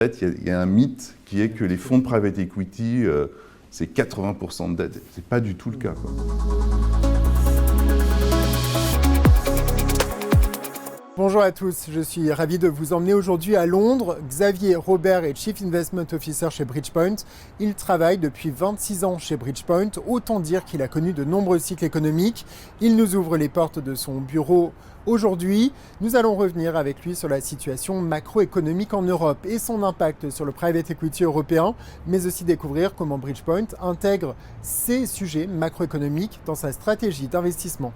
En fait, il y a un mythe qui est que les fonds de private equity, c'est 80% de dette. Ce n'est pas du tout le cas, quoi. Bonjour à tous, je suis ravi de vous emmener aujourd'hui à Londres. Xavier Robert est Chief Investment Officer chez Bridgepoint. Il travaille depuis 26 ans chez Bridgepoint, autant dire qu'il a connu de nombreux cycles économiques. Il nous ouvre les portes de son bureau aujourd'hui. Nous allons revenir avec lui sur la situation macroéconomique en Europe et son impact sur le private equity européen, mais aussi découvrir comment Bridgepoint intègre ces sujets macroéconomiques dans sa stratégie d'investissement.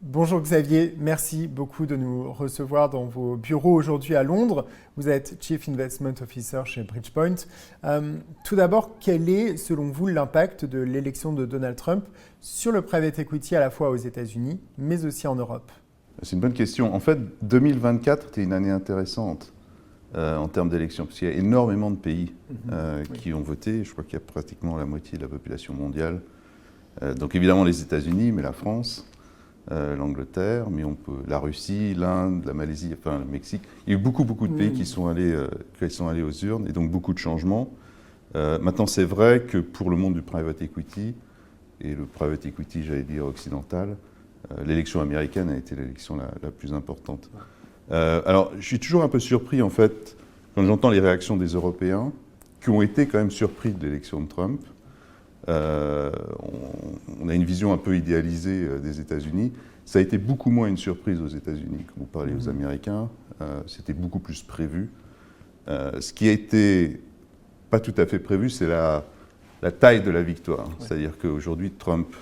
Bonjour Xavier, merci beaucoup de nous recevoir dans vos bureaux aujourd'hui à Londres. Vous êtes Chief Investment Officer chez Bridgepoint. Tout d'abord, quel est selon vous l'impact de l'élection de Donald Trump sur le private equity à la fois aux États-Unis mais aussi en Europe? C'est une bonne question. En fait, 2024 était une année intéressante en termes d'élections, parce qu'il y a énormément de pays qui ont voté. Je crois qu'il y a pratiquement la moitié de la population mondiale. Donc évidemment les États-Unis, mais la France. L'Angleterre, mais la Russie, l'Inde, la Malaisie, enfin le Mexique. Il y a eu beaucoup de pays qui sont allés aux urnes, et donc beaucoup de changements. Maintenant, c'est vrai que pour le monde du private equity, et le private equity, j'allais dire occidental, l'élection américaine a été l'élection la plus importante. Alors, je suis toujours un peu surpris, en fait, quand j'entends les réactions des Européens, qui ont été quand même surpris de l'élection de Trump. On a une vision un peu idéalisée des États-Unis. Ça a été beaucoup moins une surprise aux États-Unis que vous parlez aux Américains. C'était beaucoup plus prévu. Ce qui a été pas tout à fait prévu, c'est la taille de la victoire. Ouais. C'est-à-dire qu'aujourd'hui, Trump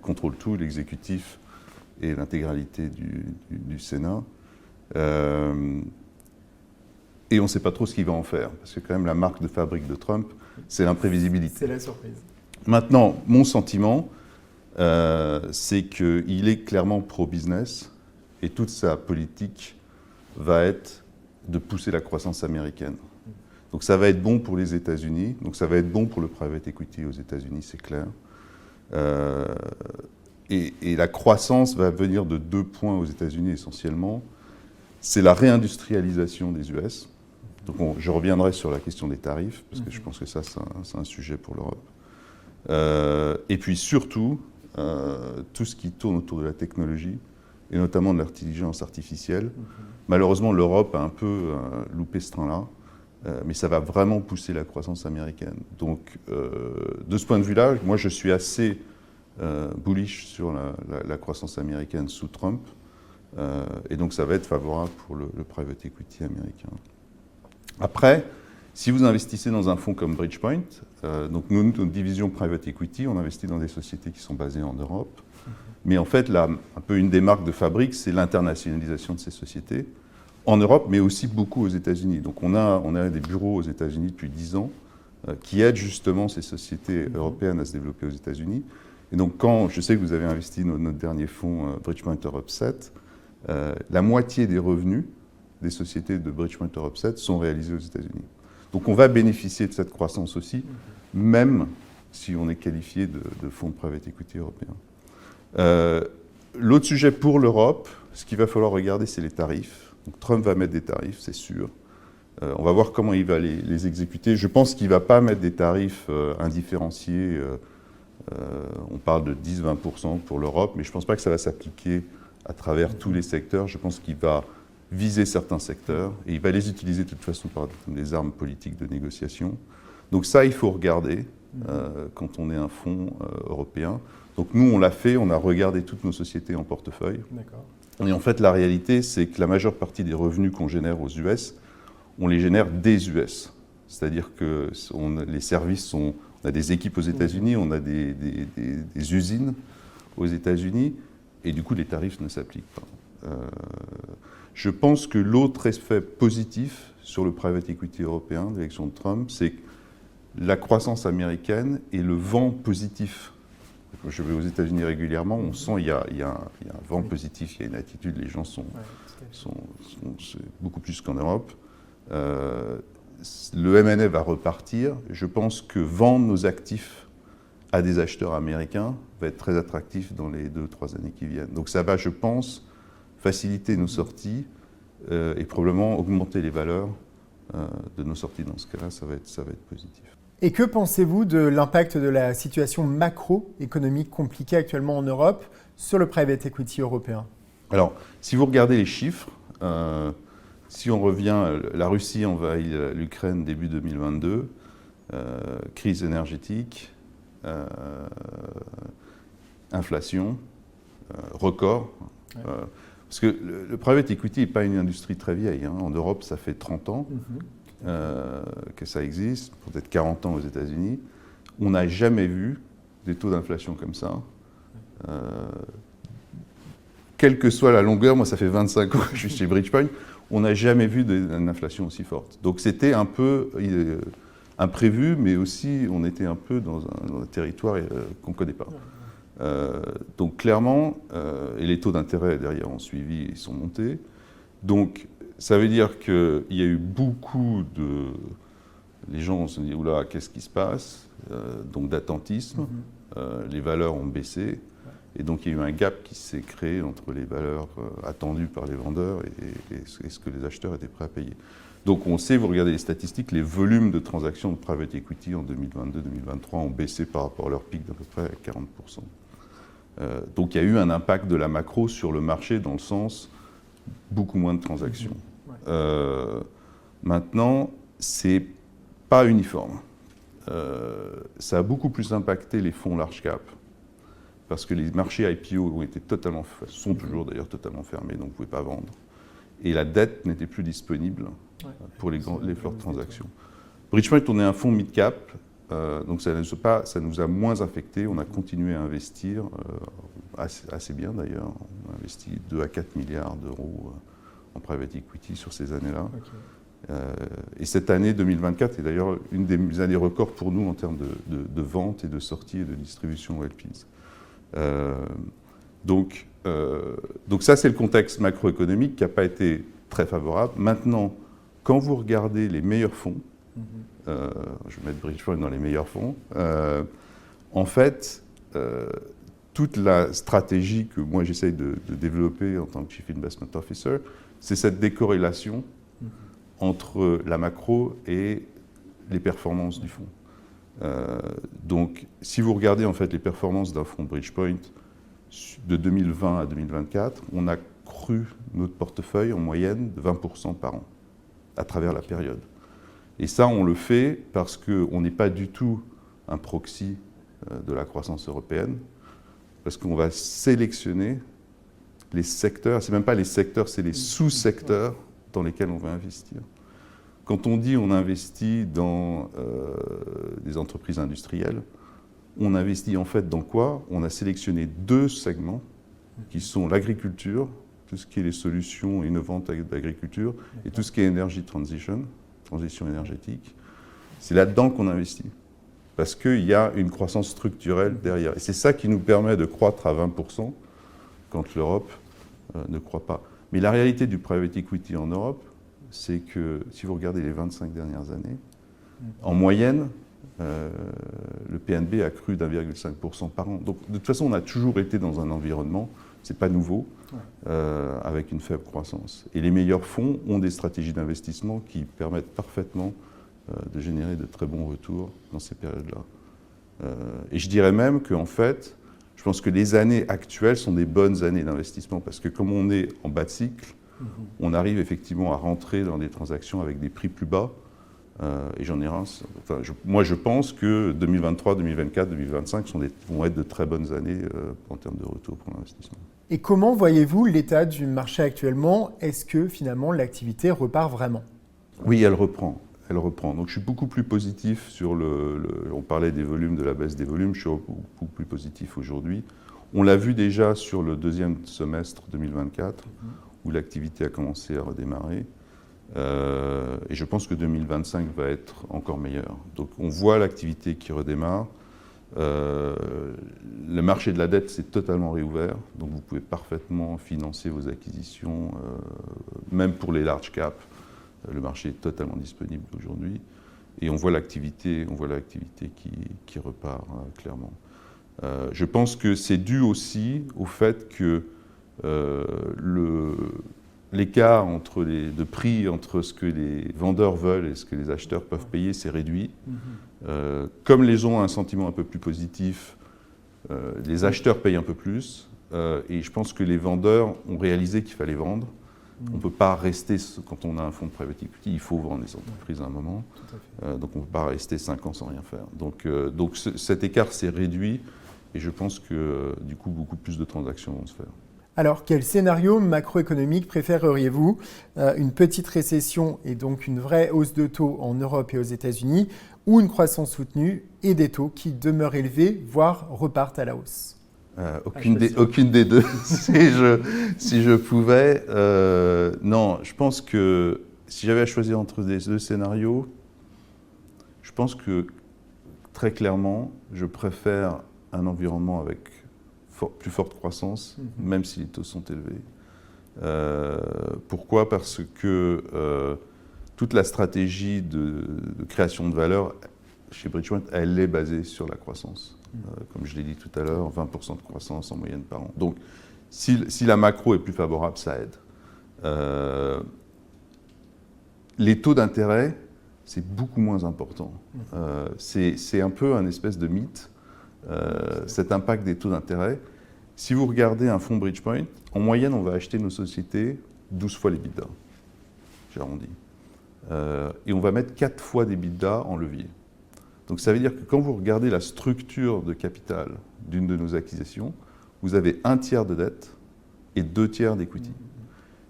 contrôle tout, l'exécutif et l'intégralité du Sénat. Et on ne sait pas trop ce qu'il va en faire. Parce que quand même, la marque de fabrique de Trump, c'est l'imprévisibilité. C'est la surprise. Maintenant, mon sentiment, c'est qu'il est clairement pro-business et toute sa politique va être de pousser la croissance américaine. Donc ça va être bon pour les États-Unis, donc ça va être bon pour le private equity aux États-Unis, c'est clair. Et la croissance va venir de 2 points aux États-Unis essentiellement. C'est la réindustrialisation des US. Donc je reviendrai sur la question des tarifs, parce que je pense que ça, c'est un sujet pour l'Europe. Et puis surtout, tout ce qui tourne autour de la technologie, et notamment de l'intelligence artificielle. Malheureusement, l'Europe a un peu loupé ce train-là, mais ça va vraiment pousser la croissance américaine. Donc, de ce point de vue-là, moi, je suis assez bullish sur la croissance américaine sous Trump. Et donc, ça va être favorable pour le private equity américain. Après, si vous investissez dans un fonds comme Bridgepoint, donc nous, notre division private equity, on investit dans des sociétés qui sont basées en Europe. Mais en fait, là, un peu une des marques de fabrique, c'est l'internationalisation de ces sociétés en Europe, mais aussi beaucoup aux États-Unis. Donc on a des bureaux aux États-Unis depuis 10 ans qui aident justement ces sociétés européennes à se développer aux États-Unis. Et donc quand, je sais que vous avez investi dans notre dernier fonds Bridgepoint Europe 7, la moitié des revenus des sociétés de Bridgepoint Europe 7 sont réalisés aux États-Unis. Donc on va bénéficier de cette croissance aussi, même si on est qualifié de fonds de private equity européen. L'autre sujet pour l'Europe, ce qu'il va falloir regarder, c'est les tarifs. Donc Trump va mettre des tarifs, c'est sûr. On va voir comment il va les exécuter. Je pense qu'il ne va pas mettre des tarifs indifférenciés. On parle de 10-20% pour l'Europe, mais je ne pense pas que ça va s'appliquer à travers tous les secteurs. Je pense qu'il va viser certains secteurs et il va les utiliser de toute façon par des armes politiques de négociation. Donc ça, il faut regarder quand on est un fonds européen. Donc nous, on l'a fait, on a regardé toutes nos sociétés en portefeuille. Et en fait, la réalité, c'est que la majeure partie des revenus qu'on génère aux US, on les génère des US. C'est-à-dire que les services on a des équipes aux États-Unis, on a des usines aux États-Unis, et du coup, les tarifs ne s'appliquent pas. Je pense que l'autre effet positif sur le private equity européen de l'élection de Trump, c'est que la croissance américaine et le vent positif. Je vais aux États-Unis régulièrement, on sent qu'il y a un vent positif, il y a une attitude, les gens sont beaucoup plus qu'en Europe. Le M&A va repartir. Je pense que vendre nos actifs à des acheteurs américains va être très attractif dans les 2-3 années qui viennent. Donc ça va, je pense, faciliter nos sorties et probablement augmenter les valeurs de nos sorties dans ce cas-là, ça va être positif. Et que pensez-vous de l'impact de la situation macroéconomique compliquée actuellement en Europe sur le private equity européen? Alors, si vous regardez les chiffres, si on revient, la Russie envahit l'Ukraine début 2022, crise énergétique, inflation, record. Parce que le private equity n'est pas une industrie très vieille. Hein. En Europe, ça fait 30 ans que ça existe, peut-être 40 ans aux États-Unis. On n'a jamais vu des taux d'inflation comme ça. Quelle que soit la longueur, moi ça fait 25 ans que je suis chez Bridgepoint, on n'a jamais vu d'une inflation aussi forte. Donc c'était un peu imprévu, mais aussi on était un peu dans un territoire qu'on ne connaît pas. Donc clairement, et les taux d'intérêt derrière ont suivi, ils sont montés. Donc ça veut dire qu'il y a eu beaucoup de... Les gens se disent, oula, qu'est-ce qui se passe? Donc d'attentisme, les valeurs ont baissé. Et donc il y a eu un gap qui s'est créé entre les valeurs attendues par les vendeurs et ce que les acheteurs étaient prêts à payer. Donc on sait, vous regardez les statistiques, les volumes de transactions de private equity en 2022-2023 ont baissé par rapport à leur pic d'à peu près 40%. Donc il y a eu un impact de la macro sur le marché dans le sens beaucoup moins de transactions. Maintenant, c'est pas uniforme. Ça a beaucoup plus impacté les fonds large cap. Parce que les marchés IPO ont été sont toujours d'ailleurs totalement fermés, donc vous ne pouvez pas vendre. Et la dette n'était plus disponible pour les fortes transactions. Bridgepoint, on est un fonds mid-cap, donc ça nous a moins affecté. On a continué à investir, assez bien d'ailleurs. On a investi 2 à 4 milliards d'euros en private equity sur ces années-là. Et cette année 2024 est d'ailleurs une des années records pour nous en termes de vente et de sortie et de distribution LPs. Donc ça, c'est le contexte macroéconomique qui n'a pas été très favorable. Maintenant, quand vous regardez les meilleurs fonds, je vais mettre Bridgepoint dans les meilleurs fonds, en fait, toute la stratégie que moi j'essaye de développer en tant que Chief Investment Officer, c'est cette décorrélation entre la macro et les performances du fonds. Donc, si vous regardez en fait les performances d'un fonds Bridgepoint de 2020 à 2024, on a cru notre portefeuille en moyenne de 20% par an à travers la période. Et ça, on le fait parce qu'on n'est pas du tout un proxy de la croissance européenne, parce qu'on va sélectionner les secteurs, c'est même pas les secteurs, c'est les sous-secteurs dans lesquels on va investir. Quand on dit on investit dans des entreprises industrielles, on investit en fait dans quoi? On a sélectionné 2 segments qui sont l'agriculture, tout ce qui est les solutions innovantes d'agriculture, et tout ce qui est energy transition énergétique. C'est là-dedans qu'on investit, parce qu'il y a une croissance structurelle derrière. Et c'est ça qui nous permet de croître à 20% quand l'Europe ne croît pas. Mais la réalité du private equity en Europe, c'est que si vous regardez les 25 dernières années, en moyenne, le PNB a cru d'1,5% par an. Donc de toute façon, on a toujours été dans un environnement, c'est pas nouveau, avec une faible croissance. Et les meilleurs fonds ont des stratégies d'investissement qui permettent parfaitement de générer de très bons retours dans ces périodes-là. Et je dirais même qu'en fait, je pense que les années actuelles sont des bonnes années d'investissement, parce que comme on est en bas de cycle, on arrive effectivement à rentrer dans des transactions avec des prix plus bas. Et j'en ai moi, je pense que 2023, 2024, 2025 vont être de très bonnes années en termes de retour pour l'investissement. Et comment voyez-vous l'état du marché actuellement? Est-ce que finalement l'activité repart vraiment? Oui, elle reprend. Donc je suis beaucoup plus positif sur on parlait des volumes, de la baisse des volumes, je suis beaucoup plus positif aujourd'hui. On l'a vu déjà sur le deuxième semestre 2024, où l'activité a commencé à redémarrer. Et je pense que 2025 va être encore meilleur. Donc on voit l'activité qui redémarre. Le marché de la dette s'est totalement réouvert, donc vous pouvez parfaitement financer vos acquisitions, même pour les large caps. Le marché est totalement disponible aujourd'hui. Et on voit l'activité qui repart clairement. Je pense que c'est dû aussi au fait que l'écart de prix entre ce que les vendeurs veulent et ce que les acheteurs peuvent payer s'est réduit. Comme les gens ont un sentiment un peu plus positif, les acheteurs payent un peu plus. Et je pense que les vendeurs ont réalisé qu'il fallait vendre. On ne peut pas rester, quand on a un fonds de private equity, il faut vendre les entreprises à un moment. Donc on ne peut pas rester 5 ans sans rien faire. Donc cet écart s'est réduit et je pense que du coup beaucoup plus de transactions vont se faire. Alors quel scénario macroéconomique préféreriez-vous? Une petite récession et donc une vraie hausse de taux en Europe et aux États-Unis, ou une croissance soutenue et des taux qui demeurent élevés, voire repartent à la hausse? Aucune des deux, si je pouvais. Non, je pense que si j'avais à choisir entre les deux scénarios, je pense que très clairement, je préfère un environnement avec plus forte croissance, même si les taux sont élevés. Pourquoi? Parce que toute la stratégie de création de valeur chez Bridgepoint, elle est basée sur la croissance. Comme je l'ai dit tout à l'heure, 20% de croissance en moyenne par an. Donc, si la macro est plus favorable, ça aide. Les taux d'intérêt, c'est beaucoup moins important. C'est un peu un espèce de mythe, cet impact des taux d'intérêt. Si vous regardez un fonds Bridgepoint, en moyenne, on va acheter nos sociétés 12 fois l'EBITDA. J'ai arrondi. Et on va mettre 4 fois d'EBITDA en levier. Donc ça veut dire que quand vous regardez la structure de capital d'une de nos acquisitions, vous avez 1/3 de dette et 2/3 d'equity.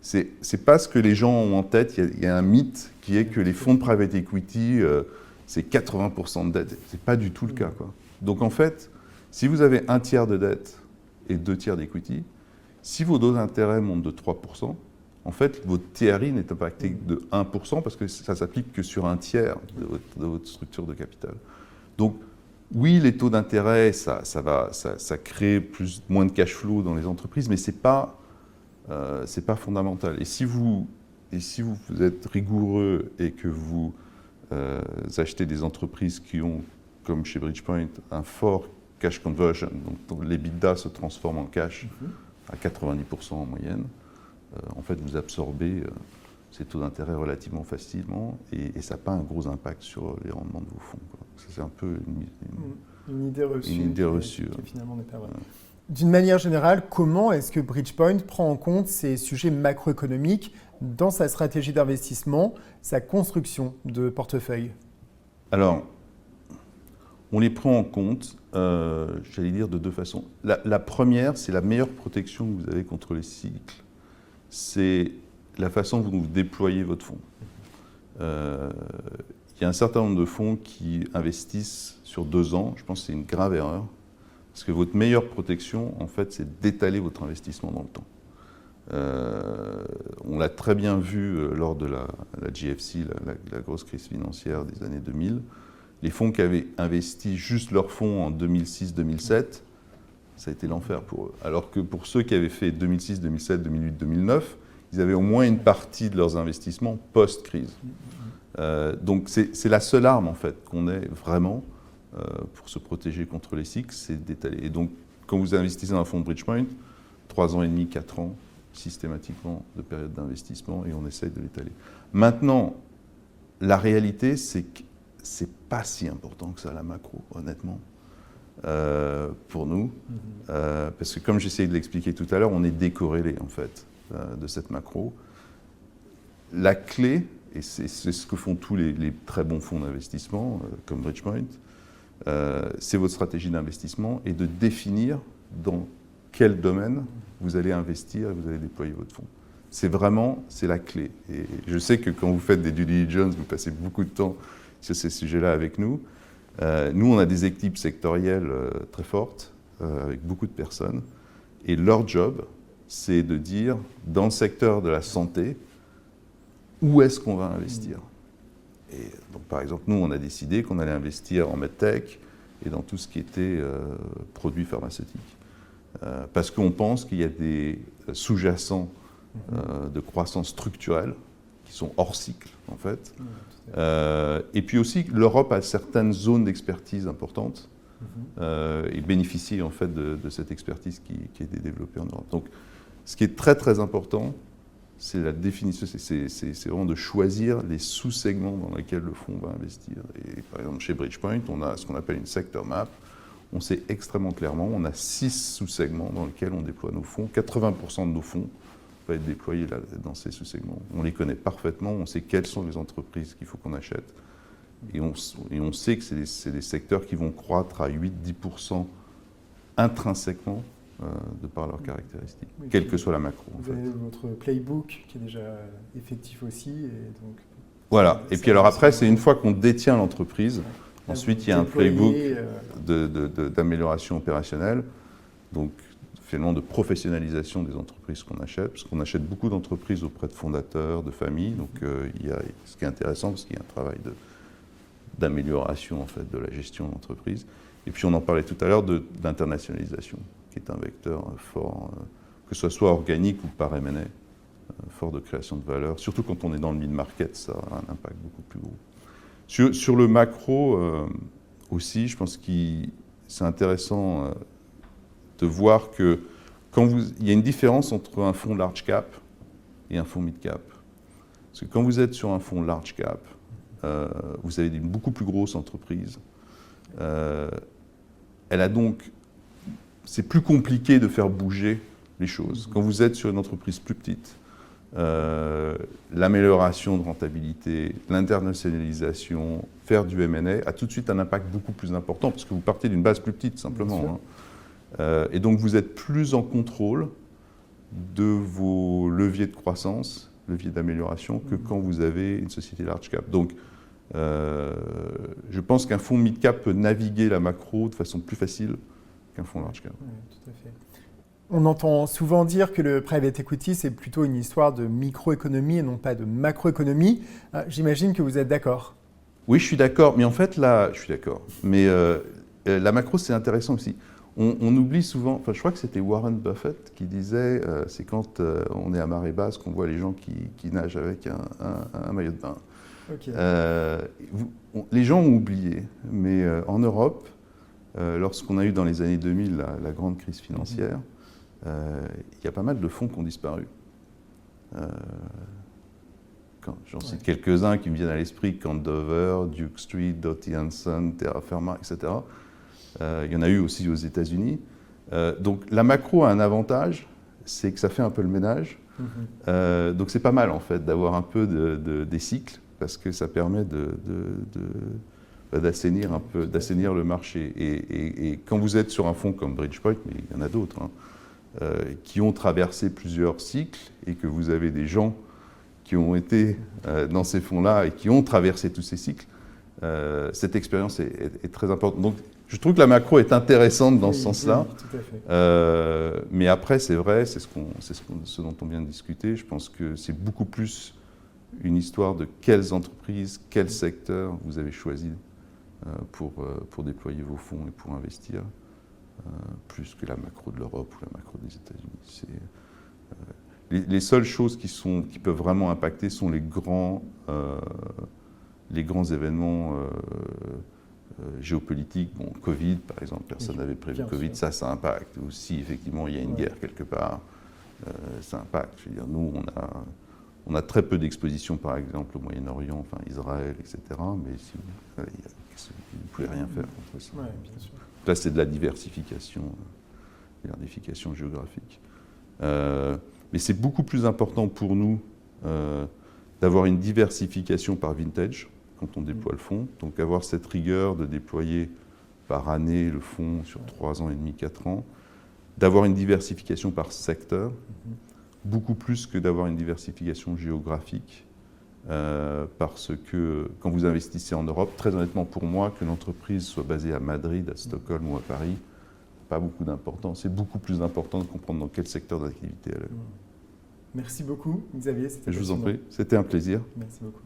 C'est pas ce que les gens ont en tête. Il y a un mythe qui est que les fonds de private equity, c'est 80% de dette. C'est pas du tout le cas, quoi. Donc en fait, si vous avez 1/3 de dette et 2/3 d'equity, si vos taux d'intérêt montent de 3%, en fait, votre TRI n'est impacté de 1% parce que ça s'applique que sur 1/3 de votre structure de capital. Donc, oui, les taux d'intérêt, ça crée moins de cash flow dans les entreprises, mais ce n'est pas fondamental. Et si vous êtes rigoureux et que vous achetez des entreprises qui ont, comme chez Bridgepoint, un fort cash conversion, donc l'EBITDA se transforme en cash à 90% en moyenne, en fait, vous absorbez ces taux d'intérêt relativement facilement et ça n'a pas un gros impact sur les rendements de vos fonds, quoi. C'est un peu une idée reçue. Qui finalement n'est pas vraie. D'une manière générale, comment est-ce que Bridgepoint prend en compte ces sujets macroéconomiques dans sa stratégie d'investissement, sa construction de portefeuille? Alors, on les prend en compte, j'allais dire, de deux façons. La première, c'est la meilleure protection que vous avez contre les cycles. C'est la façon dont vous déployez votre fonds. Il y a un certain nombre de fonds qui investissent sur 2 ans. Je pense que c'est une grave erreur. Parce que votre meilleure protection, en fait, c'est d'étaler votre investissement dans le temps. On l'a très bien vu lors de la GFC, la grosse crise financière des années 2000. Les fonds qui avaient investi juste leurs fonds en 2006-2007, ça a été l'enfer pour eux. Alors que pour ceux qui avaient fait 2006, 2007, 2008, 2009, ils avaient au moins une partie de leurs investissements post-crise. Donc c'est la seule arme en fait qu'on ait vraiment pour se protéger contre les cycles, c'est d'étaler. Et donc quand vous investissez dans un fonds de Bridgepoint, 3 ans et demi, 4 ans systématiquement de période d'investissement et on essaye de l'étaler. Maintenant, la réalité c'est que c'est pas si important que ça la macro, honnêtement. Pour nous, parce que comme j'essayais de l'expliquer tout à l'heure, on est décorrélé en fait de cette macro. La clé, et c'est ce que font tous les très bons fonds d'investissement comme Bridgepoint, c'est votre stratégie d'investissement et de définir dans quel domaine vous allez investir et vous allez déployer votre fonds. C'est la clé. Et je sais que quand vous faites des due diligence, vous passez beaucoup de temps sur ces sujets-là avec nous. Nous, on a des équipes sectorielles très fortes, avec beaucoup de personnes, et leur job, c'est de dire, dans le secteur de la santé, où est-ce qu'on va investir? Et donc, par exemple, nous, on a décidé qu'on allait investir en medtech et dans tout ce qui était produits pharmaceutiques. Parce qu'on pense qu'il y a des sous-jacents de croissance structurelle qui sont hors cycle, en fait. Et puis aussi, l'Europe a certaines zones d'expertise importantes et bénéficie en fait de cette expertise qui a été développée en Europe. Donc, ce qui est très très important, c'est la définition, c'est vraiment de choisir les sous-segments dans lesquels le fonds va investir. Et par exemple, chez Bridgepoint, on a ce qu'on appelle une sector map. On sait extrêmement clairement, on a 6 sous-segments dans lesquels on déploie nos fonds. 80% de nos fonds vont être déployés là, dans ces sous-segments. On les connaît parfaitement, on sait quelles sont les entreprises qu'il faut qu'on achète. Et on sait que c'est des secteurs qui vont croître à 8-10% intrinsèquement de par leurs caractéristiques, oui, quelle que soit la macro. Vous avez votre playbook qui est déjà effectif aussi. Et donc, voilà. Et puis alors après, c'est une fois qu'on détient l'entreprise, ensuite il y a un playbook d'amélioration opérationnelle, donc finalement de professionnalisation des entreprises qu'on achète, parce qu'on achète beaucoup d'entreprises auprès de fondateurs, de familles, donc il y a, ce qui est intéressant, parce qu'il y a un travail d'amélioration en fait, de la gestion de l'entreprise. Et puis on en parlait tout à l'heure d'internationalisation, qui est un vecteur fort, que ce soit organique ou par M&A, fort de création de valeur. Surtout quand on est dans le mid-market, ça a un impact beaucoup plus gros. Sur le macro aussi, je pense que c'est intéressant de voir que il y a une différence entre un fonds large cap et un fonds mid cap. Parce que quand vous êtes sur un fonds large cap, vous avez une beaucoup plus grosse entreprise. Elle a donc, c'est plus compliqué de faire bouger les choses. Quand vous êtes sur une entreprise plus petite, l'amélioration de rentabilité, l'internationalisation, faire du M&A a tout de suite un impact beaucoup plus important parce que vous partez d'une base plus petite simplement. Et donc vous êtes plus en contrôle de vos leviers de croissance, leviers d'amélioration que quand vous avez une société large cap. Donc je pense qu'un fonds mid cap peut naviguer la macro de façon plus facile qu'un fonds large cap. Oui, tout à fait. On entend souvent dire que le private equity, c'est plutôt une histoire de microéconomie et non pas de macroéconomie. J'imagine que vous êtes d'accord. Oui, je suis d'accord. Mais en fait, là, je suis d'accord. Mais la macro, c'est intéressant aussi. On oublie souvent, enfin, je crois que c'était Warren Buffett qui disait, c'est quand on est à marée basse qu'on voit les gens qui nagent avec un maillot de bain. Okay. Les gens ont oublié, mais en Europe, lorsqu'on a eu dans les années 2000 la grande crise financière, il y a pas mal de fonds qui ont disparu. J'en cite quelques-uns qui me viennent à l'esprit, Candover, Duke Street, Doughty Hanson, Terra Firma, etc. Il y en a eu aussi aux États-Unis. Donc la macro a un avantage, c'est que ça fait un peu le ménage. Donc c'est pas mal en fait d'avoir un peu des cycles, parce que ça permet d'assainir un peu, d'assainir le marché. Et quand vous êtes sur un fonds comme Bridgepoint, mais il y en a d'autres, qui ont traversé plusieurs cycles, et que vous avez des gens qui ont été dans ces fonds-là et qui ont traversé tous ces cycles, cette expérience est très importante. Donc je trouve que la macro est intéressante dans ce sens-là. Oui, tout à fait. Mais après, c'est vrai, c'est ce dont on vient de discuter. Je pense que c'est beaucoup plus une histoire de quelles entreprises, quels secteurs vous avez choisi pour déployer vos fonds et pour investir, plus que la macro de l'Europe ou la macro des États-Unis. Les seules choses qui peuvent vraiment impacter sont les grands événements géopolitiques. Bon, Covid, par exemple, personne n'avait prévu Covid, ça impacte. Ou si effectivement il y a une guerre quelque part, ça impacte. Je veux dire, nous, on a très peu d'exposition, par exemple, au Moyen-Orient, enfin Israël, etc. Mais si, vous ne pouvez rien faire contre ça. Ouais, bien sûr. Là, c'est de la diversification géographique. Mais c'est beaucoup plus important pour nous d'avoir une diversification par vintage quand on déploie le fonds. Donc avoir cette rigueur de déployer par année le fonds sur 3 ans et demi, 4 ans. D'avoir une diversification par secteur, beaucoup plus que d'avoir une diversification géographique. Parce que quand vous investissez en Europe, très honnêtement pour moi, que l'entreprise soit basée à Madrid, à Stockholm ou à Paris, pas beaucoup d'importance. C'est beaucoup plus important de comprendre dans quel secteur d'activité elle est. Merci beaucoup, Xavier. Je vous en prie, c'était un plaisir. Merci beaucoup.